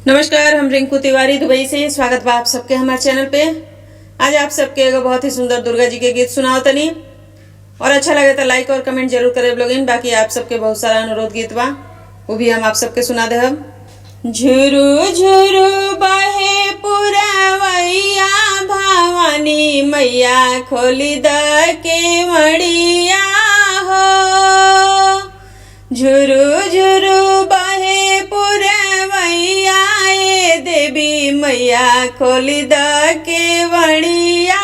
नमस्कार, हम रिंकू तिवारी दुबई से। स्वागत बा आप सबके हमारे चैनल पे। आज आप सबके एगो बहुत ही सुंदर दुर्गा जी के गीत सुनाओ तनी, और अच्छा लगे तो लाइक और कमेंट जरूर करे ब्लॉगिन। बाकी आप सबके बहुत सारा अनुरोध गीत बा, वो भी हम आप सबके सुना दे। झुरु झुरु बहे पुरवैया, भवानी मैया खोली द केवड़िया हो। झुरु झुरु बहे पुरवैया, ए देवी मैया खोली द केवड़िया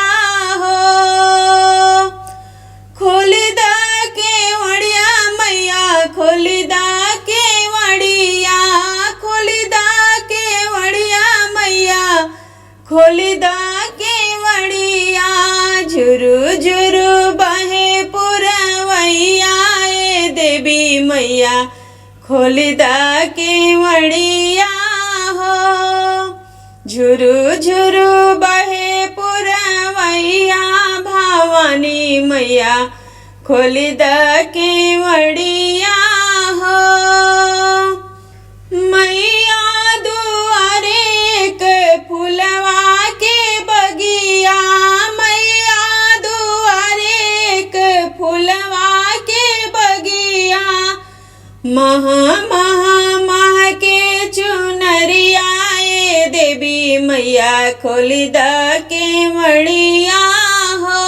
हो। खोली द केवड़िया मैया, खोली द केवड़िया, खोली द केवड़िया मैया, खोली द केवड़िया। झुरु झुरु बहे पुरवैया, ए देवी मैया खोली द केवड़िया हो। झुरु झुरु बहे पुरवैया, भवानी मैया खोली द केवड़िया हो। मैया दुआरे एक फुलवा के बगिया, मैया दुआरे एक फुलवा के बगिया। महा महा महा के चुनरिया, ए देवी मैया खोली द केवड़िया हो।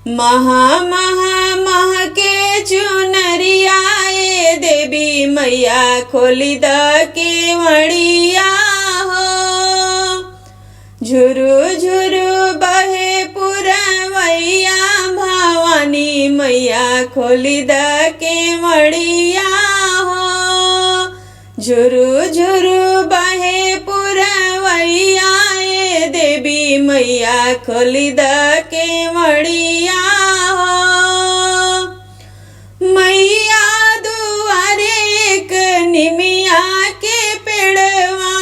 महा महा महा के चुनरिया, ए देवी मैया खोली द केवड़िया हो। झुरु झुरु बहे पुरवैया, भवानी मैया खोली द केवड़िया हो। झुरु झुरु बहे पुरवैया, ए देवी मैया खोली द केवड़िया हो। मैया दुआरे एक निमिया के पेड़वा,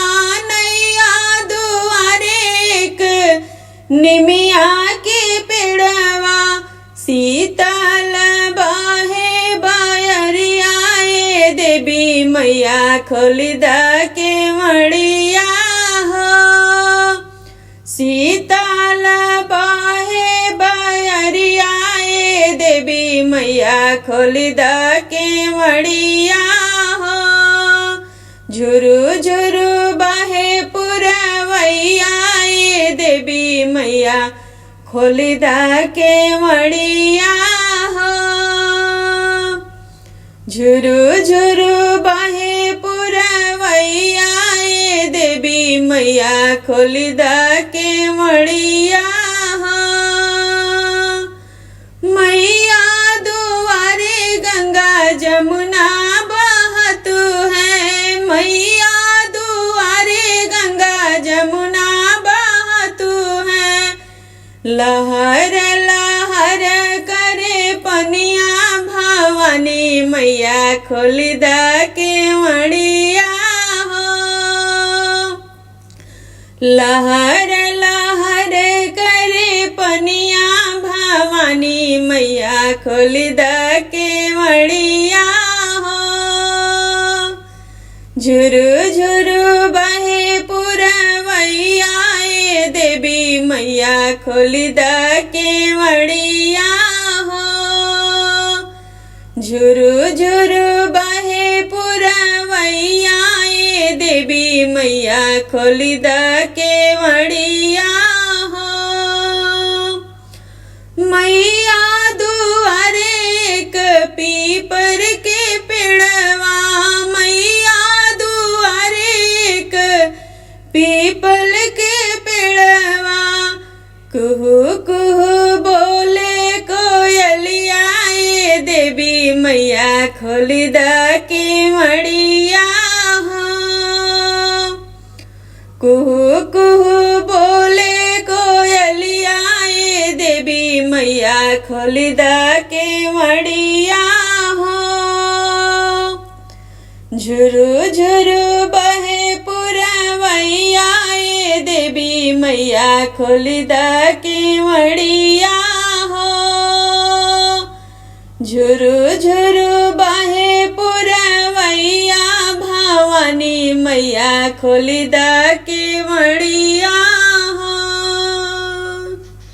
नैया दुआरे एक निमिया के पेड़वा। शीतल बहे बयरिया, ए देवी मैया खोली द केवड़िया हो। शीतल बहे बयरिया, ए देवी मैया खोली द केवड़िया हो। झुरु झुरु बहे पुरवैया, ए देवी मैया खोली द केवड़िया हो। झुरु झुरु बहे पुरवैया, ए देवी मैया खोली द केवड़िया हो। मैया दुआरे गंगा जमुना बहत है, मैया दुआरे गंगा जमुना बहत है। लहर लहर करे पनिया, भवानी मैया खोली द केवड़िया हो। लहर लहर करे पनिया, भवानी मैया खोली द केवड़िया हो। झुरु झुरु बहे पुरवैया, ए देवी मैया खोली द केवड़िया हो। झुरु झुरु बहे पुरवैया, ए देवी मैया खोली द केवड़िया हो। मैया दुआरे एक पीपर के पेड़वा, मैया दुआरे एक पीपल के पेड़वा। कुहू कुहू बोले कोयलिया, ए देवी मैया खोली द केवड़िया हो। कुहू कुहू बोले कोयलिया, ए देवी मैया खोली द केवड़िया हो। झुरु झुरु बहे पुरवैया, ए देवी मैया खोली द केवड़िया हो। झुरु झुरु बहे पुरवैया, भवानी मैया खोली द के